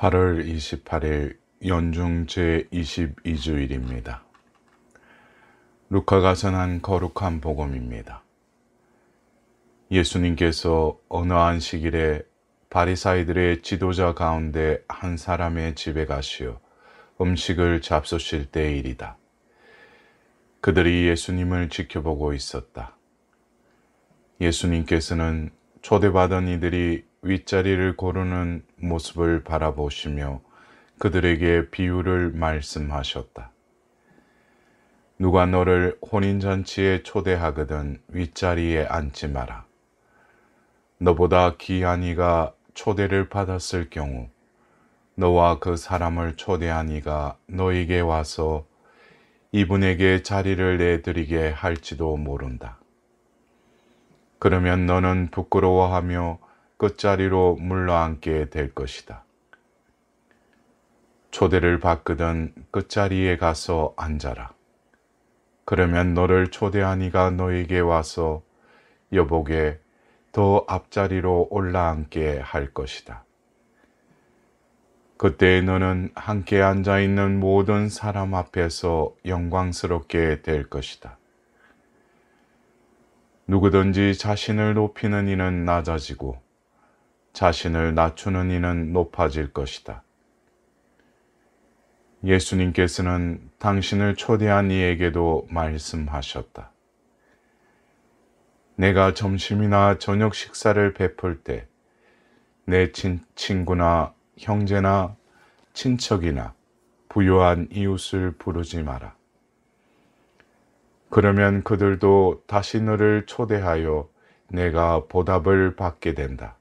8월 28일 연중 제22주일입니다. 루카가 전한 거룩한 복음입니다. 예수님께서 어느 안식일에 바리사이들의 지도자 가운데 한 사람의 집에 가시어 음식을 잡수실 때의 일이다. 그들이 예수님을 지켜보고 있었다. 예수님께서는 초대받은 이들이 윗자리를 고르는 모습을 바라보시며 그들에게 비유를 말씀하셨다. 누가 너를 혼인잔치에 초대하거든 윗자리에 앉지 마라. 너보다 귀한 이가 초대를 받았을 경우 너와 그 사람을 초대한 이가 너에게 와서 이분에게 자리를 내드리게 할지도 모른다. 그러면 너는 부끄러워하며 끝자리로 물러앉게 될 것이다. 초대를 받거든 끝자리에 가서 앉아라. 그러면 너를 초대한 이가 너에게 와서 여보게 더 앞자리로 올라앉게 할 것이다. 그때 너는 함께 앉아있는 모든 사람 앞에서 영광스럽게 될 것이다. 누구든지 자신을 높이는 이는 낮아지고 자신을 낮추는 이는 높아질 것이다. 예수님께서는 당신을 초대한 이에게도 말씀하셨다. 내가 점심이나 저녁 식사를 베풀 때 내 친구나 형제나 친척이나 부유한 이웃을 부르지 마라. 그러면 그들도 다시 너를 초대하여 내가 보답을 받게 된다.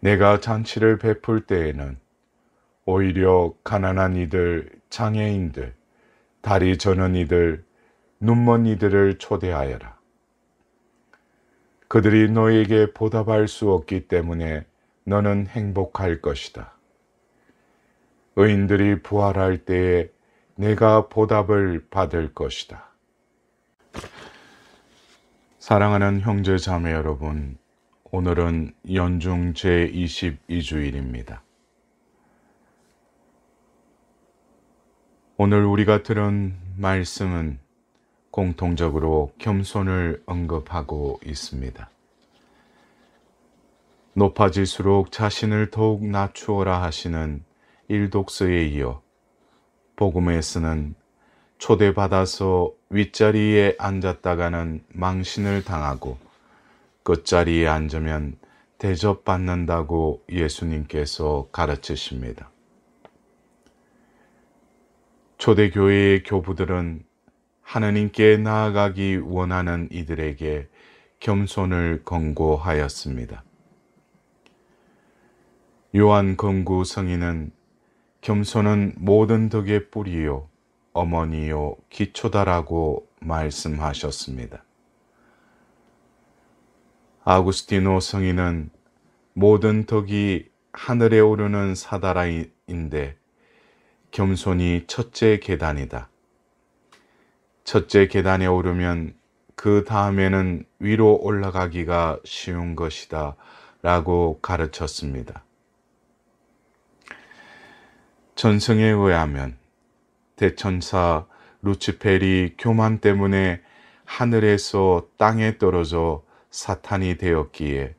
내가 잔치를 베풀 때에는 오히려 가난한 이들, 장애인들, 다리 저는 이들, 눈먼 이들을 초대하여라. 그들이 너에게 보답할 수 없기 때문에 너는 행복할 것이다. 의인들이 부활할 때에 내가 보답을 받을 것이다. 사랑하는 형제 자매 여러분, 오늘은 연중 제22주일입니다. 오늘 우리가 들은 말씀은 공통적으로 겸손을 언급하고 있습니다. 높아질수록 자신을 더욱 낮추어라 하시는 일독서에 이어 복음에서는 초대받아서 윗자리에 앉았다가는 망신을 당하고 끝자리에 앉으면 대접받는다고 예수님께서 가르치십니다. 초대교회의 교부들은 하느님께 나아가기 원하는 이들에게 겸손을 권고하였습니다. 요한 금구 성인은 겸손은 모든 덕의 뿌리요 어머니요 기초다라고 말씀하셨습니다. 아구스티노 성인은 모든 덕이 하늘에 오르는 사다라인데 겸손이 첫째 계단이다. 첫째 계단에 오르면 그 다음에는 위로 올라가기가 쉬운 것이다 라고 가르쳤습니다. 전승에 의하면 대천사 루치펠이 교만 때문에 하늘에서 땅에 떨어져 사탄이 되었기에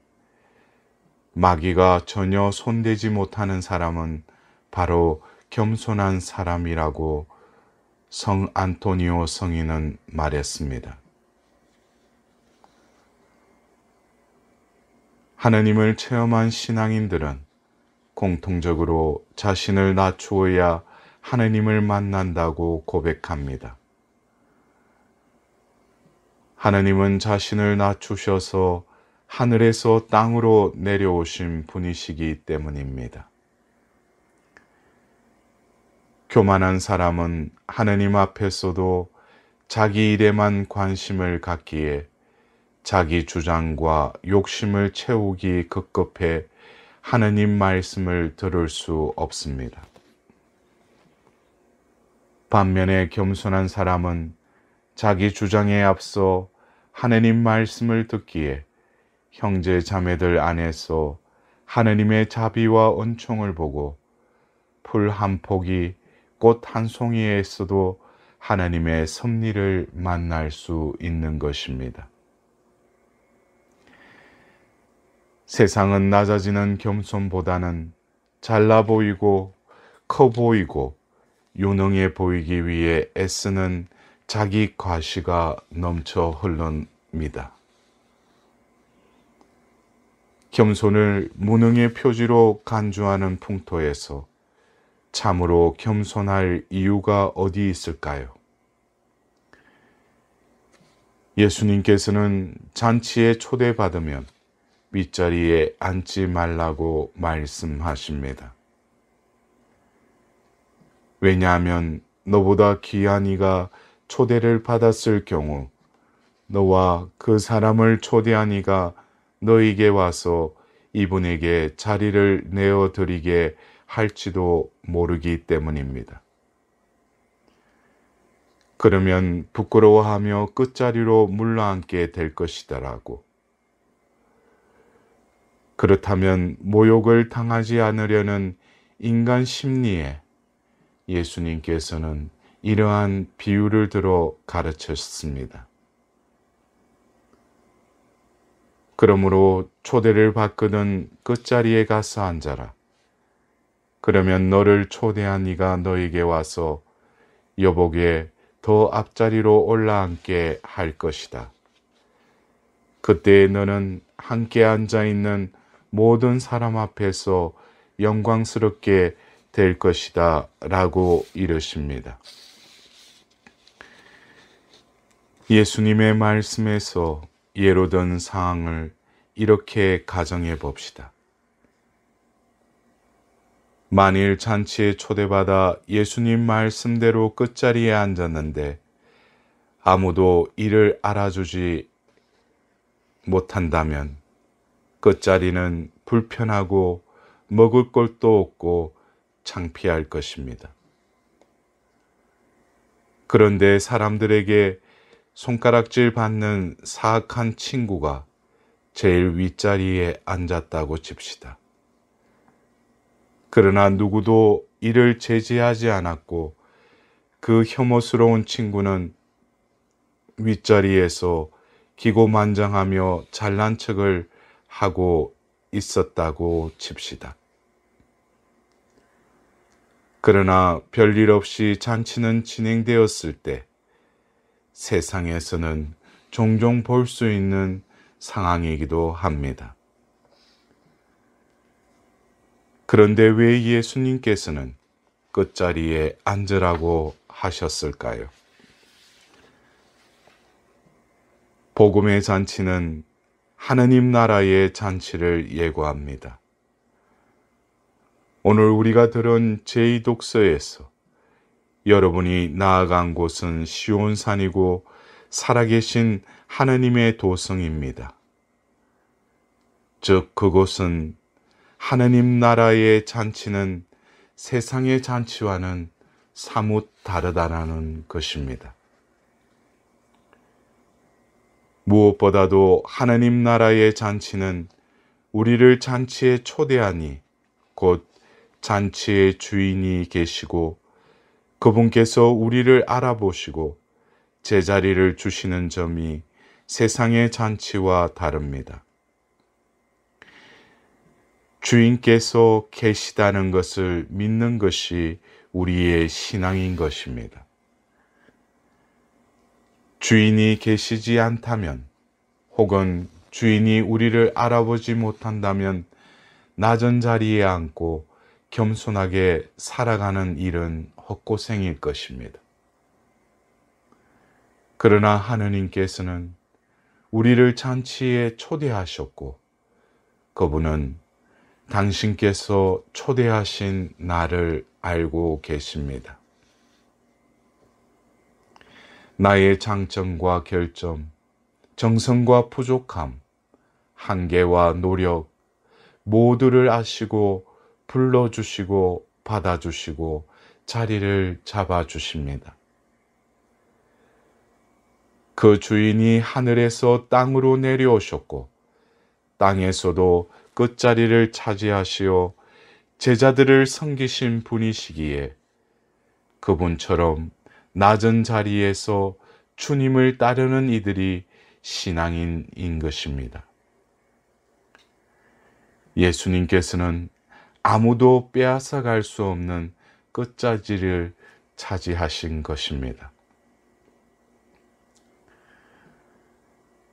마귀가 전혀 손대지 못하는 사람은 바로 겸손한 사람이라고 성 안토니오 성인은 말했습니다. 하느님을 체험한 신앙인들은 공통적으로 자신을 낮추어야 하느님을 만난다고 고백합니다. 하느님은 자신을 낮추셔서 하늘에서 땅으로 내려오신 분이시기 때문입니다. 교만한 사람은 하느님 앞에서도 자기 일에만 관심을 갖기에 자기 주장과 욕심을 채우기 급급해 하느님 말씀을 들을 수 없습니다. 반면에 겸손한 사람은 자기 주장에 앞서 하느님 말씀을 듣기에 형제 자매들 안에서 하느님의 자비와 은총을 보고 풀 한 폭이 꽃 한 송이에서도 하나님의 섭리를 만날 수 있는 것입니다. 세상은 낮아지는 겸손보다는 잘나 보이고 커 보이고 유능해 보이기 위해 애쓰는 자기 과시가 넘쳐 흐릅니다. 겸손을 무능의 표지로 간주하는 풍토에서 참으로 겸손할 이유가 어디 있을까요? 예수님께서는 잔치에 초대받으면 윗자리에 앉지 말라고 말씀하십니다. 왜냐하면 너보다 귀한 이가 초대를 받았을 경우 너와 그 사람을 초대한 이가 너에게 와서 이분에게 자리를 내어드리게 할지도 모르기 때문입니다. 그러면 부끄러워하며 끝자리로 물러앉게 될 것이다라고. 그렇다면 모욕을 당하지 않으려는 인간 심리에 예수님께서는 이러한 비유를 들어 가르쳤습니다. 그러므로 초대를 받거든 끝자리에 가서 앉아라. 그러면 너를 초대한 이가 너에게 와서 여보게 더 앞자리로 올라앉게 할 것이다. 그때 너는 함께 앉아있는 모든 사람 앞에서 영광스럽게 될 것이다 라고 이르십니다. 예수님의 말씀에서 예로 든 상황을 이렇게 가정해 봅시다. 만일 잔치에 초대받아 예수님 말씀대로 끝자리에 앉았는데 아무도 이를 알아주지 못한다면 끝자리는 불편하고 먹을 것도 없고 창피할 것입니다. 그런데 사람들에게 손가락질 받는 사악한 친구가 제일 윗자리에 앉았다고 칩시다. 그러나 누구도 이를 제지하지 않았고 그 혐오스러운 친구는 윗자리에서 기고만장하며 잘난 척을 하고 있었다고 칩시다. 그러나 별일 없이 잔치는 진행되었을 때 세상에서는 종종 볼 수 있는 상황이기도 합니다. 그런데 왜 예수님께서는 끝자리에 앉으라고 하셨을까요? 복음의 잔치는 하느님 나라의 잔치를 예고합니다. 오늘 우리가 들은 제2독서에서 여러분이 나아간 곳은 시온산이고 살아계신 하느님의 도성입니다. 즉 그곳은 하느님 나라의 잔치는 세상의 잔치와는 사뭇 다르다라는 것입니다. 무엇보다도 하느님 나라의 잔치는 우리를 잔치에 초대하니 곧 잔치의 주인이 계시고 그분께서 우리를 알아보시고 제자리를 주시는 점이 세상의 잔치와 다릅니다. 주인께서 계시다는 것을 믿는 것이 우리의 신앙인 것입니다. 주인이 계시지 않다면 혹은 주인이 우리를 알아보지 못한다면 낮은 자리에 앉고 겸손하게 살아가는 일은 헛고생일 것입니다. 그러나 하느님께서는 우리를 잔치에 초대하셨고 그분은 당신께서 초대하신 나를 알고 계십니다. 나의 장점과 결점, 정성과 부족함, 한계와 노력 모두를 아시고 불러주시고 받아주시고 자리를 잡아주십니다. 그 주인이 하늘에서 땅으로 내려오셨고 땅에서도 끝자리를 차지하시어 제자들을 섬기신 분이시기에 그분처럼 낮은 자리에서 주님을 따르는 이들이 신앙인인 것입니다. 예수님께서는 아무도 빼앗아 갈 수 없는 끝자리를 차지하신 것입니다.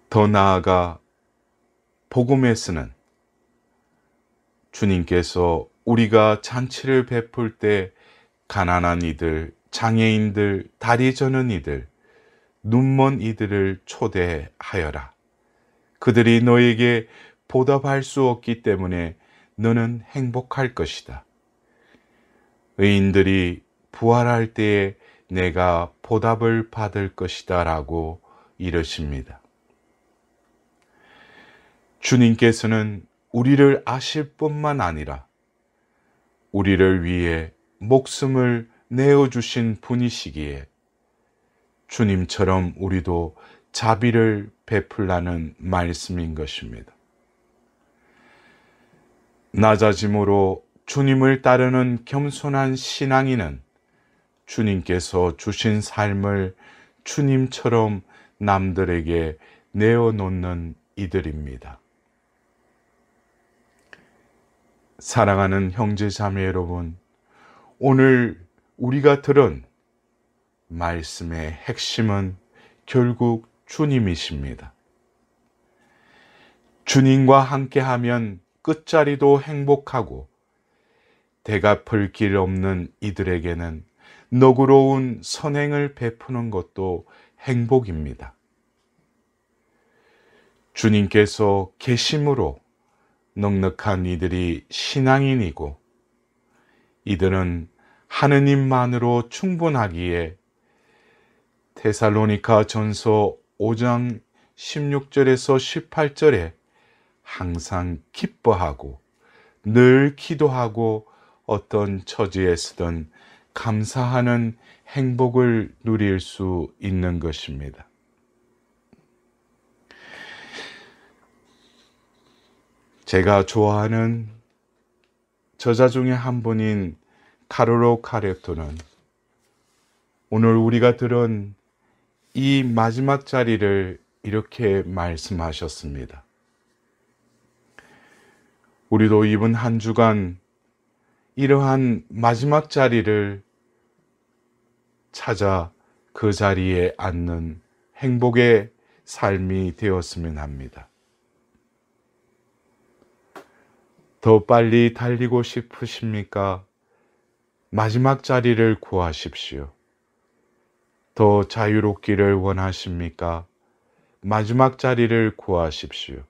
더 나아가 복음에서는 주님께서 우리가 잔치를 베풀 때 가난한 이들, 장애인들, 다리 저는 이들, 눈먼 이들을 초대하여라. 그들이 너에게 보답할 수 없기 때문에 너는 행복할 것이다. 의인들이 부활할 때에 내가 보답을 받을 것이다 라고 이르십니다. 주님께서는 우리를 아실 뿐만 아니라 우리를 위해 목숨을 내어주신 분이시기에 주님처럼 우리도 자비를 베풀라는 말씀인 것입니다. 낮아짐으로 주님을 따르는 겸손한 신앙인은 주님께서 주신 삶을 주님처럼 남들에게 내어놓는 이들입니다. 사랑하는 형제자매 여러분, 오늘 우리가 들은 말씀의 핵심은 결국 주님이십니다. 주님과 함께하면 끝자리도 행복하고 되갚을 길 없는 이들에게는 너그러운 선행을 베푸는 것도 행복입니다. 주님께서 계심으로 넉넉한 이들이 신앙인이고 이들은 하느님만으로 충분하기에 데살로니가 전서 5장 16절에서 18절에 항상 기뻐하고 늘 기도하고 어떤 처지에서든 감사하는 행복을 누릴 수 있는 것입니다. 제가 좋아하는 저자 중에 한 분인 카를로 카레토는 오늘 우리가 들은 이 마지막 자리를 이렇게 말씀하셨습니다. 우리도 이번 한 주간 이러한 마지막 자리를 찾아 그 자리에 앉는 행복의 삶이 되었으면 합니다. 더 빨리 달리고 싶으십니까? 마지막 자리를 구하십시오. 더 자유롭기를 원하십니까? 마지막 자리를 구하십시오.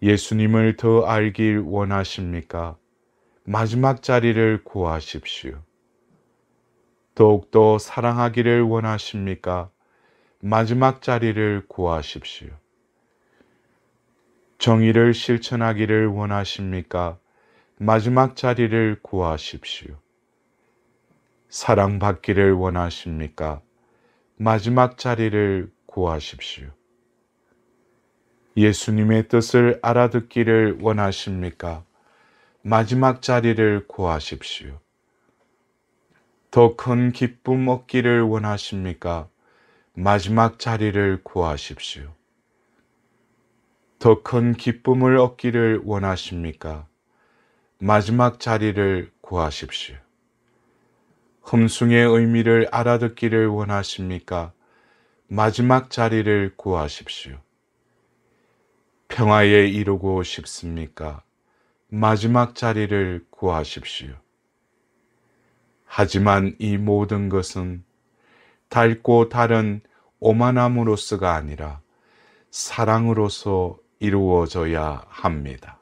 예수님을 더 알길 원하십니까? 마지막 자리를 구하십시오. 더욱더 사랑하기를 원하십니까? 마지막 자리를 구하십시오. 정의를 실천하기를 원하십니까? 마지막 자리를 구하십시오. 사랑받기를 원하십니까? 마지막 자리를 구하십시오. 예수님의 뜻을 알아듣기를 원하십니까? 마지막 자리를 구하십시오. 더 큰 기쁨 얻기를 원하십니까? 마지막 자리를 구하십시오. 더 큰 기쁨을 얻기를 원하십니까? 마지막 자리를 구하십시오. 흠숭의 의미를 알아듣기를 원하십니까? 마지막 자리를 구하십시오. 평화에 이루고 싶습니까? 마지막 자리를 구하십시오. 하지만 이 모든 것은 닳고 다른 오만함으로서가 아니라 사랑으로서 이루어져야 합니다.